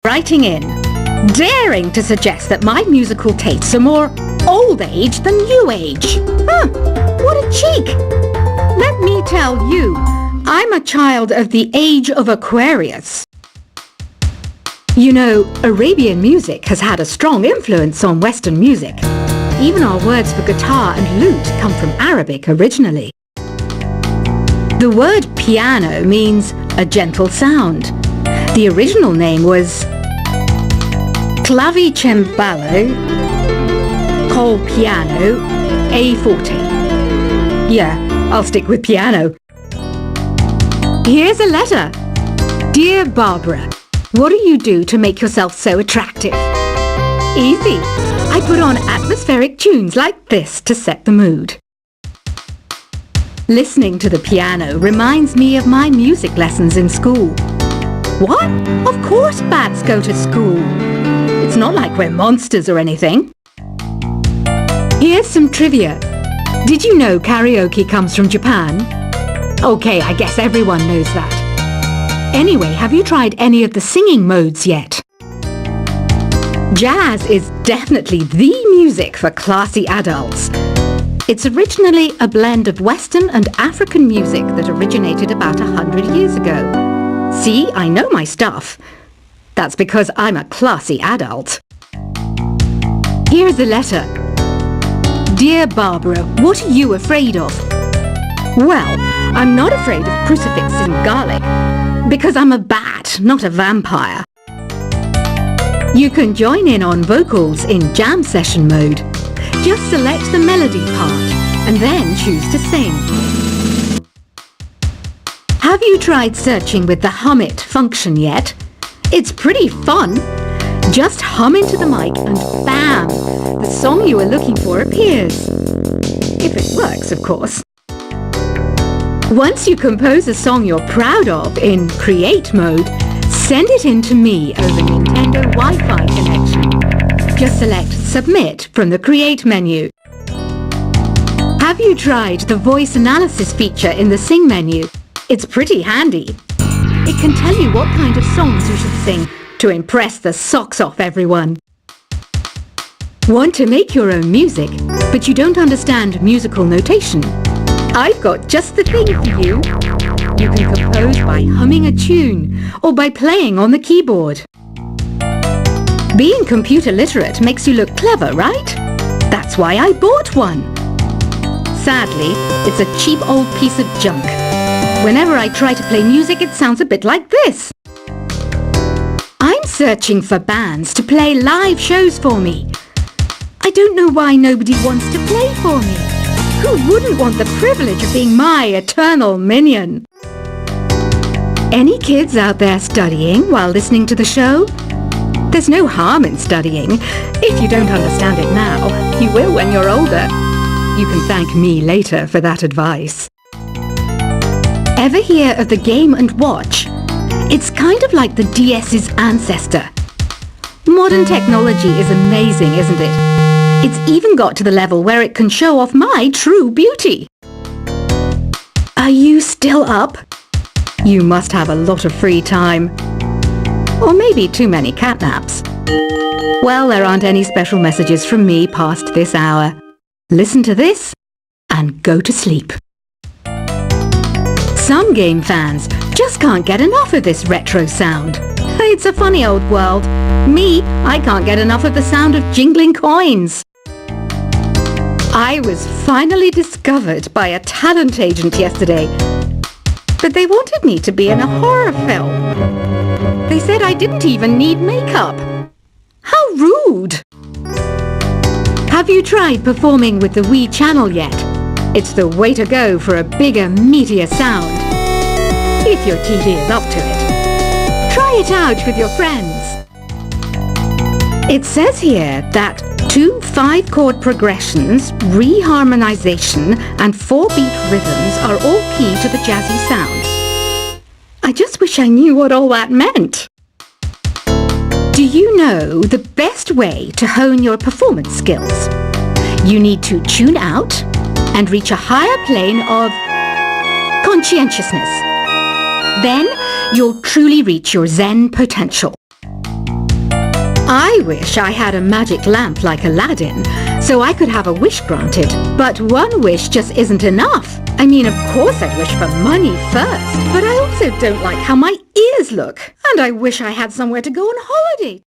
writing in, daring to suggest that my musical tastes are more old age than new age. What a cheek! Let me tell you, I'm a child of the age of Aquarius. You know, Arabian music has had a strong influence on Western music. Even our words for guitar and lute come from Arabic originally. The word piano means a gentle sound. The original name was clavicembalo col piano a forte. Yeah, I'll stick with piano. Here's a letter. Dear Barbara, what do you do to make yourself so attractive? Easy. I put on atmospheric tunes like this to set the mood. Listening to the piano reminds me of my music lessons in school. What? Of course bats go to school. It's not like we're monsters or anything. Here's some trivia. Did you know karaoke comes from Japan? Okay, I guess everyone knows that. Anyway, have you tried any of the singing modes yet? Jazz is definitely the music for classy adults. It's originally a blend of Western and African music that originated about 100 years ago. See, I know my stuff. That's because I'm a classy adult. Here's a letter. Dear Barbara, what are you afraid of? Well, I'm not afraid of crucifix and garlic, because I'm a bat, not a vampire. You can join in on vocals in jam session mode. Just select the melody part and then choose to sing. Have you tried searching with the Hum It function yet? It's pretty fun. Just hum into the mic and bam! The song you are looking for appears. If it works, of course. Once you compose a song you're proud of in Create mode, send it in to me over Nintendo Wi-Fi connection. Just select Submit from the Create menu. Have you tried the voice analysis feature in the Sing menu? It's pretty handy. It can tell you what kind of songs you should sing to impress the socks off everyone. Want to make your own music, but you don't understand musical notation? I've got just the thing for you. You can compose by humming a tune or by playing on the keyboard. Being computer literate makes you look clever, right? That's why I bought one. Sadly, it's a cheap old piece of junk. Whenever I try to play music, it sounds a bit like this. I'm searching for bands to play live shows for me. I don't know why nobody wants to play for me. Who wouldn't want the privilege of being my eternal minion? Any kids out there studying while listening to the show? There's no harm in studying. If you don't understand it now, you will when you're older. You can thank me later for that advice. Ever hear of the Game & Watch? It's kind of like the DS's ancestor. Modern technology is amazing, isn't it? It's even got to the level where it can show off my true beauty. Are you still up? You must have a lot of free time. Or maybe too many catnaps. Well, there aren't any special messages from me past this hour. Listen to this and go to sleep. Some game fans just can't get enough of this retro sound. It's a funny old world. Me, I can't get enough of the sound of jingling coins. I was finally discovered by a talent agent yesterday, but they wanted me to be in a horror film. They said I didn't even need makeup. How rude! Have you tried performing with the Wii channel yet? It's the way to go for a bigger, meatier sound. If your TV is up to it. Try it out with your friends. It says here that 2 5-chord progressions, reharmonization, and 4-beat rhythms are all key to the jazzy sound. I just wish I knew what all that meant. Do you know the best way to hone your performance skills? You need to tune out and reach a higher plane of conscientiousness. Then you'll truly reach your Zen potential. I wish I had a magic lamp like Aladdin, so I could have a wish granted. But one wish just isn't enough. I mean, of course I'd wish for money first, but I also don't like how my ears look. And I wish I had somewhere to go on holiday.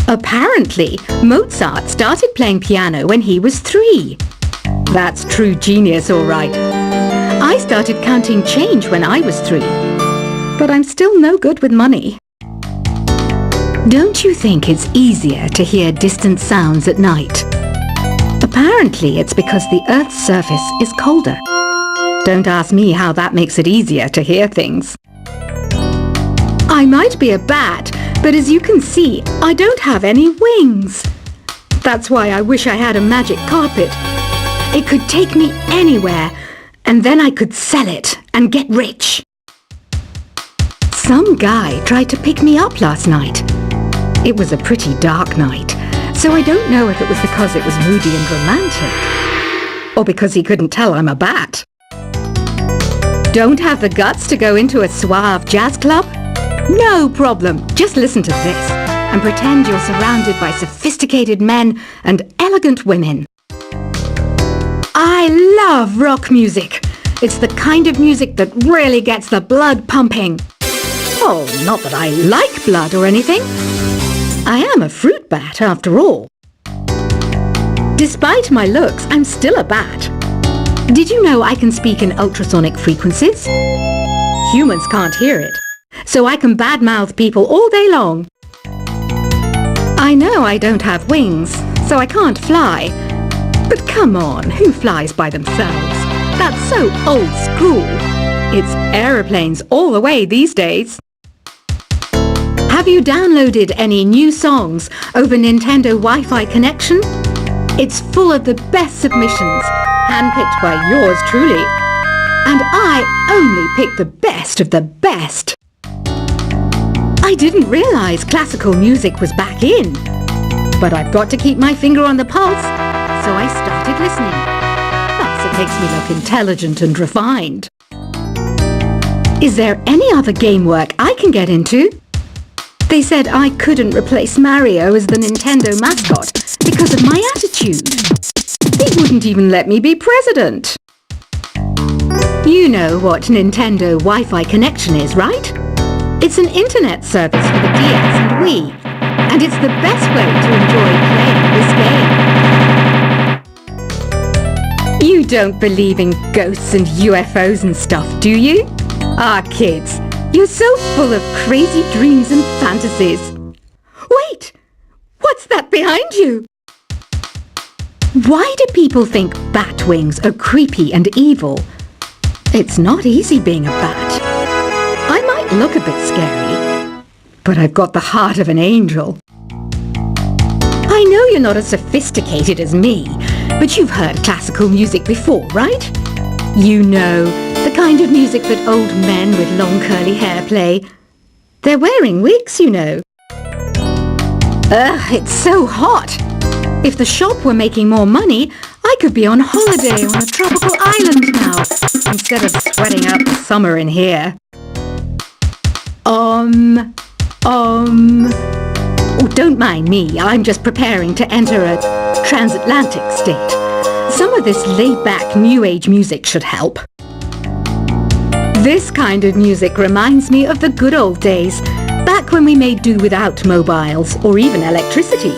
Apparently, Mozart started playing piano when he was 3. That's true genius, all right. I started counting change when I was 3, but I'm still no good with money. Don't you think it's easier to hear distant sounds at night? Apparently, it's because the Earth's surface is colder. Don't ask me how that makes it easier to hear things. I might be a bat, but as you can see, I don't have any wings. That's why I wish I had a magic carpet. It could take me anywhere, and then I could sell it and get rich. Some guy tried to pick me up last night. It was a pretty dark night, so I don't know if it was because it was moody and romantic, or because he couldn't tell I'm a bat. Don't have the guts to go into a suave jazz club? No problem, just listen to this and pretend you're surrounded by sophisticated men and elegant women. I love rock music. It's the kind of music that really gets the blood pumping. Oh, not that I like blood or anything. I am a fruit bat, after all. Despite my looks, I'm still a bat. Did you know I can speak in ultrasonic frequencies? Humans can't hear it, so I can badmouth people all day long. I know I don't have wings, so I can't fly. But come on, who flies by themselves? That's so old school. It's aeroplanes all the way these days. Have you downloaded any new songs over Nintendo Wi-Fi connection? It's full of the best submissions, handpicked by yours truly. And I only pick the best of the best. I didn't realize classical music was back in. But I've got to keep my finger on the pulse, so I started listening. Plus, it makes me look intelligent and refined. Is there any other game work I can get into? They said I couldn't replace Mario as the Nintendo mascot because of my attitude. They wouldn't even let me be president. You know what Nintendo Wi-Fi connection is, right? It's an internet service for the DS and Wii, and it's the best way to enjoy playing this game. You don't believe in ghosts and UFOs and stuff, do you? Ah, kids. You're so full of crazy dreams and fantasies. Wait! What's that behind you? Why do people think bat wings are creepy and evil? It's not easy being a bat. I might look a bit scary, but I've got the heart of an angel. I know you're not as sophisticated as me, but you've heard classical music before, right? You know, the kind of music that old men with long curly hair play. They're wearing wigs, you know. Ugh, it's so hot. If the shop were making more money, I could be on holiday on a tropical island now, instead of sweating out the summer in here. Oh, don't mind me. I'm just preparing to enter a transatlantic state. Some of this laid-back New Age music should help. This kind of music reminds me of the good old days, back when we made do without mobiles or even electricity.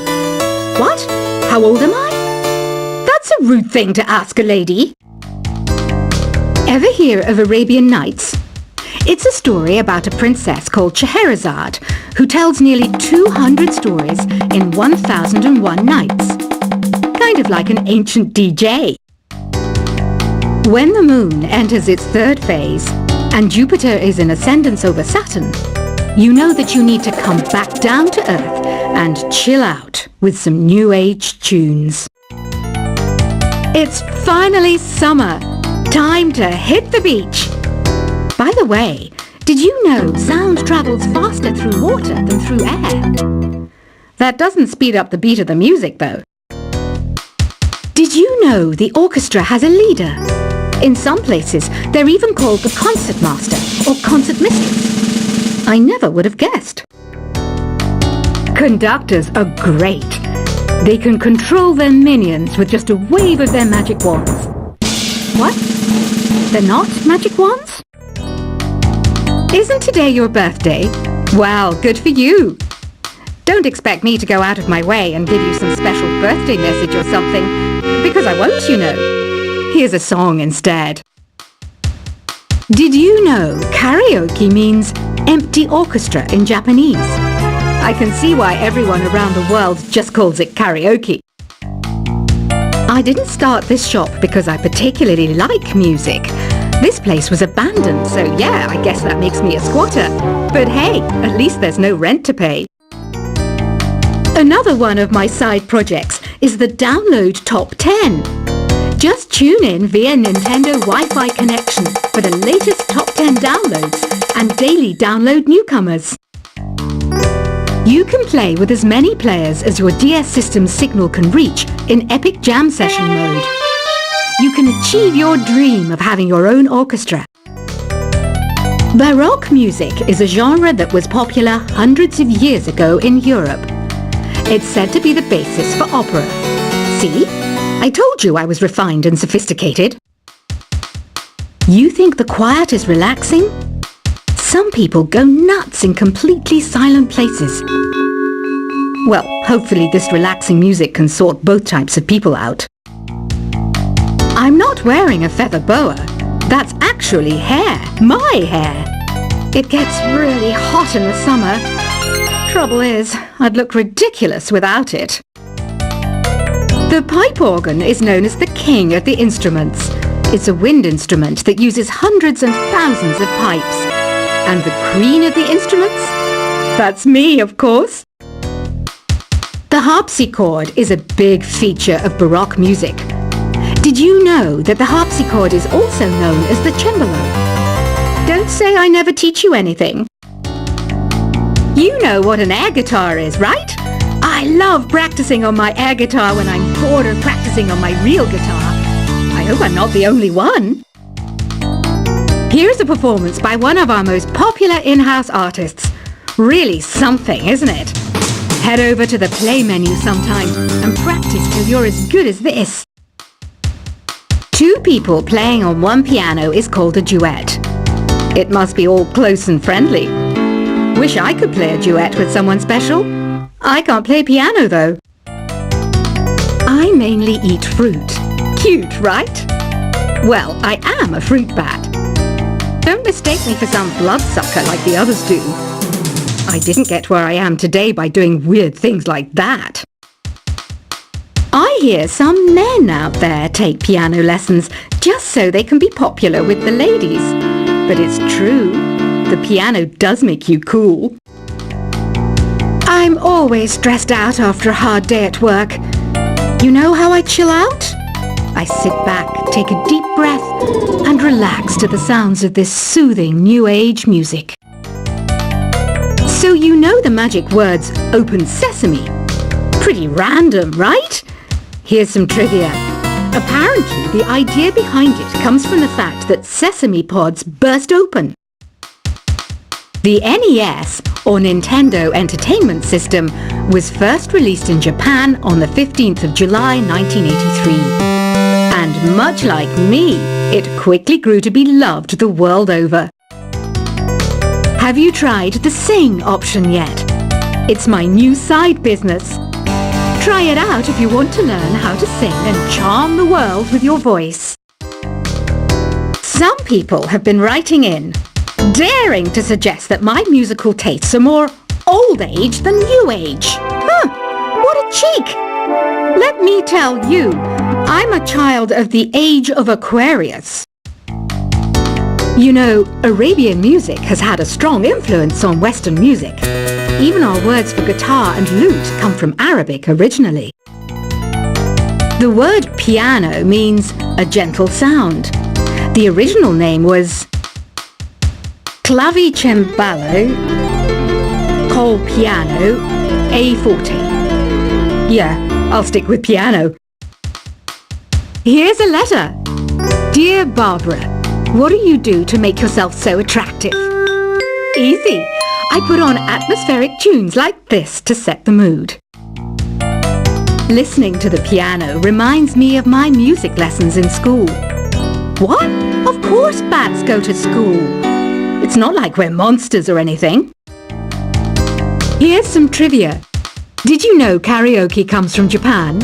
What? How old am I? That's a rude thing to ask a lady. Ever hear of Arabian Nights? It's a story about a princess called Scheherazade, who tells nearly 200 stories in 1001 nights. Kind of like an ancient DJ. When the moon enters its third phase, and Jupiter is in ascendance over Saturn, you know that you need to come back down to Earth and chill out with some New Age tunes. It's finally summer. Time to hit the beach. By the way, did you know sound travels faster through water than through air? That doesn't speed up the beat of the music, though. Did you know the orchestra has a leader? In some places, they're even called the concertmaster or concert mistress. I never would have guessed. Conductors are great. They can control their minions with just a wave of their magic wands. What? They're not magic wands? Isn't today your birthday? Well, good for you. Don't expect me to go out of my way and give you some special birthday message or something, because I won't, you know. Here's a song instead. Did you know karaoke means empty orchestra in Japanese? I can see why everyone around the world just calls it karaoke. I didn't start this shop because I particularly like music. This place was abandoned, so yeah, I guess that makes me a squatter. But hey, at least there's no rent to pay. Another one of my side projects is the Download Top 10. Just tune in via Nintendo Wi-Fi connection for the latest top 10 downloads and daily download newcomers. You can play with as many players as your DS system's signal can reach in Epic Jam Session mode. You can achieve your dream of having your own orchestra. Baroque music is a genre that was popular hundreds of years ago in Europe. It's said to be the basis for opera. See? I told you I was refined and sophisticated. You think the quiet is relaxing? Some people go nuts in completely silent places. Well, hopefully this relaxing music can sort both types of people out. I'm not wearing a feather boa. That's actually hair. My hair. It gets really hot in the summer. Trouble is, I'd look ridiculous without it. The pipe organ is known as the king of the instruments. It's a wind instrument that uses hundreds and thousands of pipes. And the queen of the instruments? That's me, of course. The harpsichord is a big feature of Baroque music. Did you know that the harpsichord is also known as the cembalo? Don't say I never teach you anything. You know what an air guitar is, right? I love practicing on my air guitar when I'm bored of practicing on my real guitar. I hope I'm not the only one. Here's a performance by one of our most popular in-house artists. Really something, isn't it? Head over to the play menu sometime and practice till you're as good as this. Two people playing on one piano is called a duet. It must be all close and friendly. Wish I could play a duet with someone special. I can't play piano though. I mainly eat fruit. Cute, right? Well, I am a fruit bat. Don't mistake me for some bloodsucker like the others do. I didn't get where I am today by doing weird things like that. I hear some men out there take piano lessons just so they can be popular with the ladies. But it's true, the piano does make you cool. I'm always stressed out after a hard day at work. You know how I chill out? I sit back, take a deep breath, and relax to the sounds of this soothing new age music. So you know the magic words "Open Sesame." Pretty random, right? Here's some trivia. Apparently, the idea behind it comes from the fact that sesame pods burst open. The NES, or Nintendo Entertainment System, was first released in Japan on the 15th of July 1983. And much like me, it quickly grew to be loved the world over. Have you tried the Sing option yet? It's my new side business. Try it out if you want to learn how to sing and charm the world with your voice. Some people have been writing in, daring to suggest that my musical tastes are more old age than new age. What a cheek! Let me tell you, I'm a child of the age of Aquarius. You know, Arabian music has had a strong influence on Western music. Even our words for guitar and lute come from Arabic originally. The word piano means a gentle sound. The original name was clavicembalo col piano a forte. Yeah, I'll stick with piano. Here's a letter. Dear Barbara, what do you do to make yourself so attractive? Easy. I put on atmospheric tunes like this to set the mood. Listening to the piano reminds me of my music lessons in school. What? Of course bats go to school. It's not like we're monsters or anything. Here's some trivia. Did you know karaoke comes from Japan?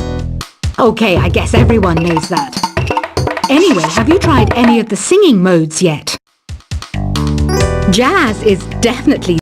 Okay, I guess everyone knows that. Anyway, have you tried any of the singing modes yet? Jazz is definitely